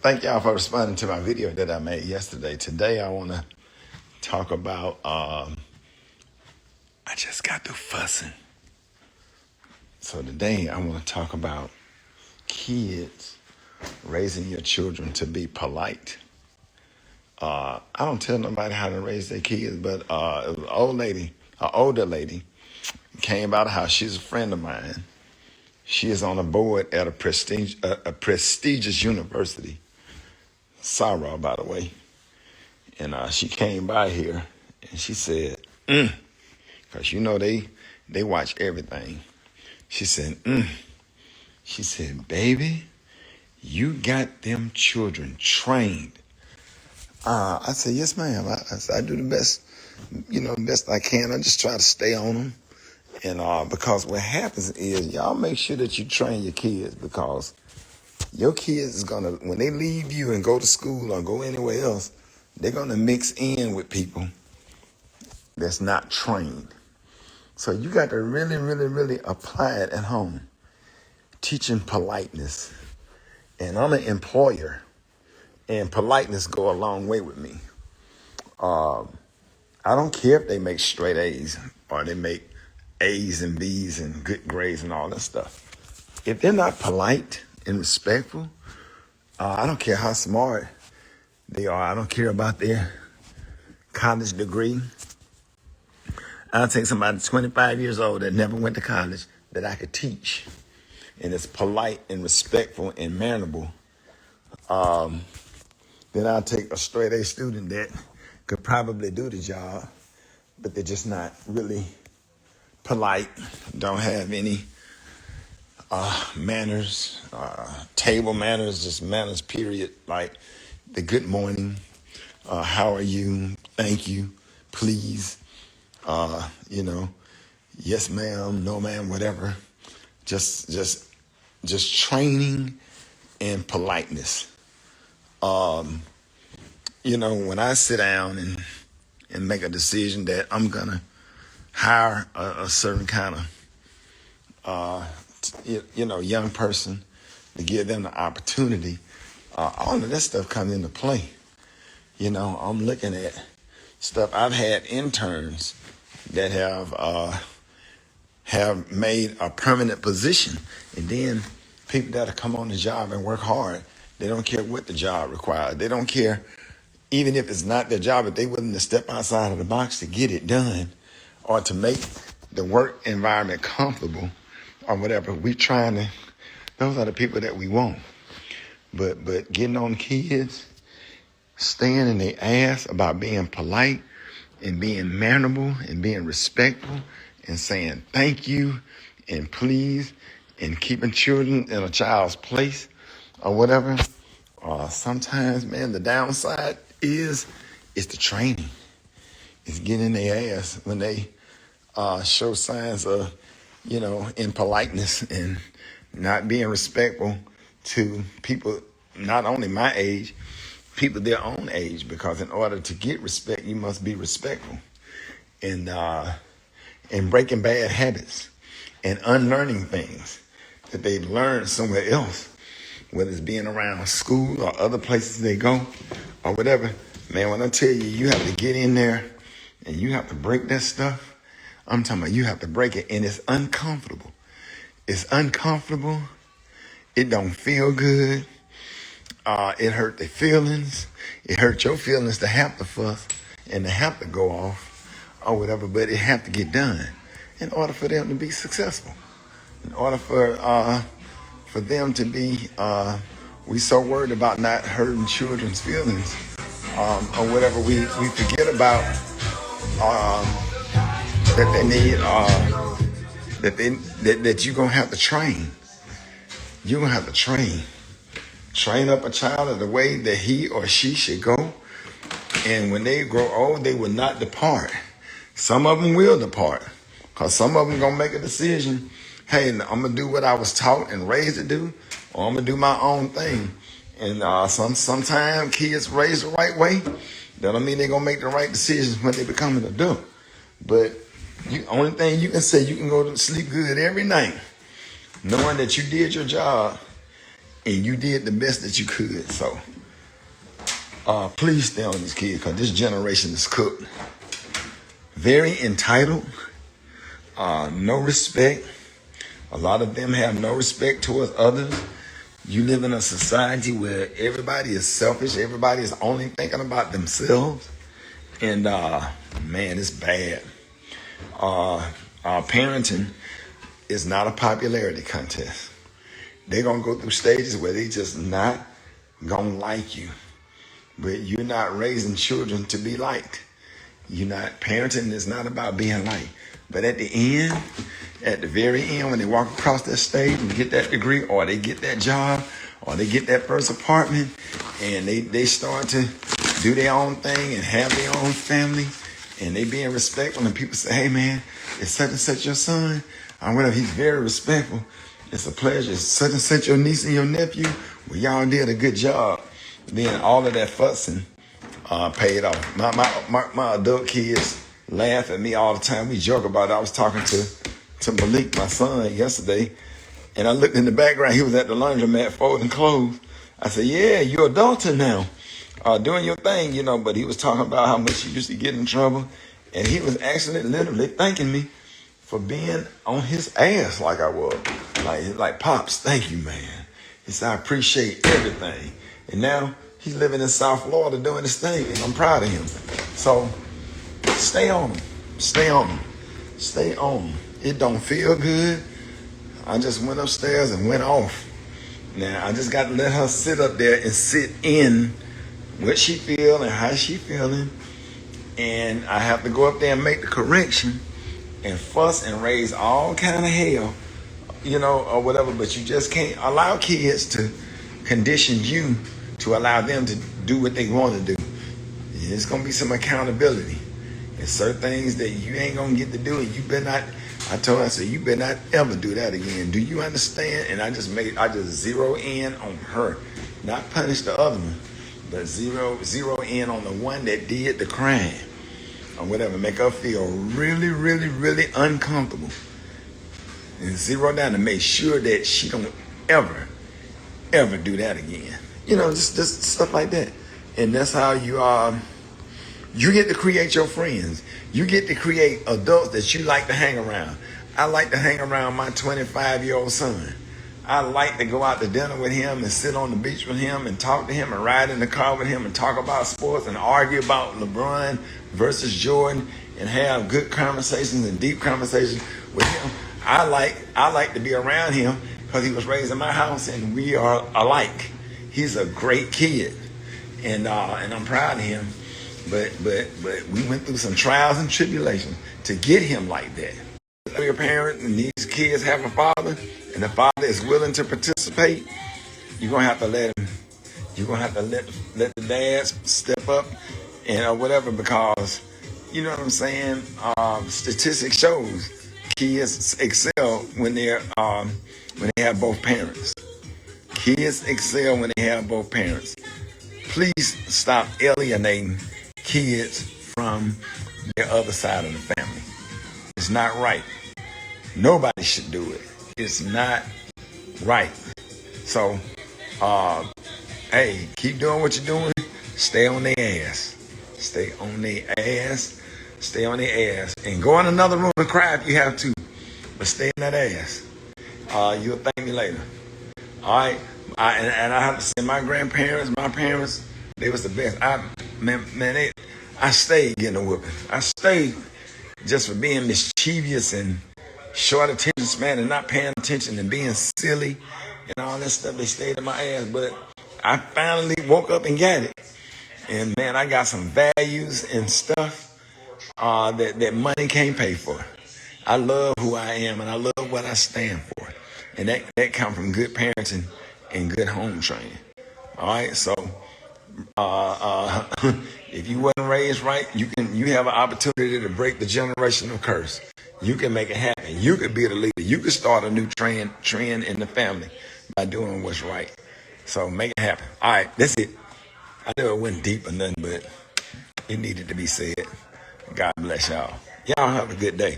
Thank y'all for responding to my video that I made yesterday. Today I want to talk about, I just got through fussing. So today I want to talk about kids raising your children to be polite. I don't tell nobody how to raise their kids, but it was an older lady, came by the house. She's a friend of mine. She is on a board at a prestigious university. Sarah, by the way. And she came by here and she said, because you know they watch everything. She said, She said, baby, you got them children trained. I said, yes, ma'am. I do the best, the best I can. I just try to stay on them. And because what happens is y'all make sure that you train your kids, because your kids is going to, when they leave you and go to school or go anywhere else, they're going to mix in with people that's not trained. So you got to really, really, really apply it at home. Teaching politeness. And I'm an employer, and politeness go a long way with me. I don't care if they make straight A's or they make A's and B's and good grades and all that stuff. If they're not polite and respectful, I don't care how smart they are. I don't care about their college degree. I'll take somebody 25 years old that never went to college that I could teach, and is polite and respectful and mannerable. Then I'll take a straight A student that could probably do the job, but they're just not really polite, don't have any manners, table manners, just manners, period. Like the good morning, how are you, thank you, please, yes ma'am, no ma'am, whatever. Just training and politeness. When I sit down and make a decision that I'm gonna hire a certain kind of young person to give them the opportunity, all of that stuff comes into play. I'm looking at stuff. I've had interns that have made a permanent position, and then people that come on the job and work hard, they don't care what the job requires. They don't care, even if it's not their job, if they're willing to step outside of the box to get it done or to make the work environment comfortable or whatever. Those are the people that we want. But getting on kids, staying in their ass about being polite and being mannerable and being respectful and saying thank you and please and keeping children in a child's place or whatever. Sometimes, man, the downside is the training. It's getting in their ass when they show signs of, impoliteness and not being respectful to people not only my age, people their own age, because in order to get respect, you must be respectful. And breaking bad habits and unlearning things that they've learned somewhere else, whether it's being around school or other places they go or whatever. Man, when I tell you, you have to get in there and you have to break that stuff. I'm talking about you have to break it, and it's uncomfortable. It's uncomfortable. It don't feel good. It hurt their feelings. It hurt your feelings to have to fuss and to have to go off or whatever, but it have to get done in order for them to be successful. In order for them to be, we so worried about not hurting children's feelings or whatever, we forget about that they need, that you're going to have to train. You're going to have to train up a child in the way that he or she should go. And when they grow old, they will not depart. Some of them will depart, because some of them going to make a decision. Hey, I'm going to do what I was taught and raised to do, or I'm going to do my own thing. And sometimes kids raised the right way, that don't mean they're going to make the right decisions when they become an adult. But only thing you can say, you can go to sleep good every night, knowing that you did your job and you did the best that you could. So Please stay on these kids because this generation is cooked. Very entitled, no respect. A lot of them have no respect towards others. You live in a society where everybody is selfish. Everybody is only thinking about themselves. And man, it's bad. Parenting is not a popularity contest. They're going to go through stages where they just not going to like you. But you're not raising children to be liked. Parenting is not about being liked. But at the end, at the very end, when they walk across that stage and get that degree, or they get that job, or they get that first apartment, and they start to do their own thing and have their own family, and they being respectful, and people say, hey man, it's such and such your son, or whatever, he's very respectful. It's a pleasure. It's such and such your niece and your nephew. Well, y'all did a good job. Then all of that fussing paid off. My adult kids laugh at me all the time. We joke about it. I was talking to Malik, my son, yesterday, and I looked in the background. He was at the laundromat folding clothes. I said, yeah, you're adulting now, doing your thing, but he was talking about how much he used to get in trouble. And he was actually literally thanking me for being on his ass like I was. Like, Pops, thank you, man. He said, I appreciate everything. And now he's living in South Florida doing his thing, and I'm proud of him. So stay on him. Stay on him. Stay on him. It don't feel good. I just went upstairs and went off. Now, I just got to let her sit up there and sit in what she feel and how she feeling. And I have to go up there and make the correction and fuss and raise all kind of hell, or whatever. But you just can't allow kids to condition you to allow them to do what they want to do. There's going to be some accountability. There's certain things that you ain't going to get to do, and you better not. I told her, I said, you better not ever do that again. Do you understand? And I just zero in on her. Not punish the other one, but zero in on the one that did the crime or whatever. Make her feel really, really, really uncomfortable. And zero down to make sure that she don't ever do that again. Just stuff like that. And that's how you get to create your friends. You get to create adults that you like to hang around. I like to hang around my 25-year-old son. I like to go out to dinner with him and sit on the beach with him and talk to him and ride in the car with him and talk about sports and argue about LeBron versus Jordan and have good conversations and deep conversations with him. I like to be around him because he was raised in my house and we are alike. He's a great kid, and I'm proud of him. But we went through some trials and tribulations to get him like that. If you're a parent and these kids have a father, and the father is willing to participate, you're gonna have to let him. You're gonna have to let the dads step up and or whatever, because you know what I'm saying. Statistics shows kids excel when they have both parents. Kids excel when they have both parents. Please stop alienating kids from their other side of the family. It's not right. Nobody should do it. It's not right. So, hey, keep doing what you're doing. Stay on their ass. Stay on their ass. Stay on their ass. And go in another room and cry if you have to. But stay in that ass. You'll thank me later. All right. And I have to say, my grandparents, my parents, they was the best. I stayed getting a whooping. I stayed just for being mischievous and short attention span and not paying attention and being silly and all that stuff. They stayed in my ass. But I finally woke up and got it. And man, I got some values and stuff that money can't pay for. I love who I am and I love what I stand for. And that comes from good parenting and good home training. All right, so if you wasn't raised right, you have an opportunity to break the generational curse. You can make it happen. You could be the leader. You could start a new trend in the family by doing what's right. So make it happen. All right, that's it. I know it went deep or nothing, but it needed to be said. God bless y'all. Y'all have a good day.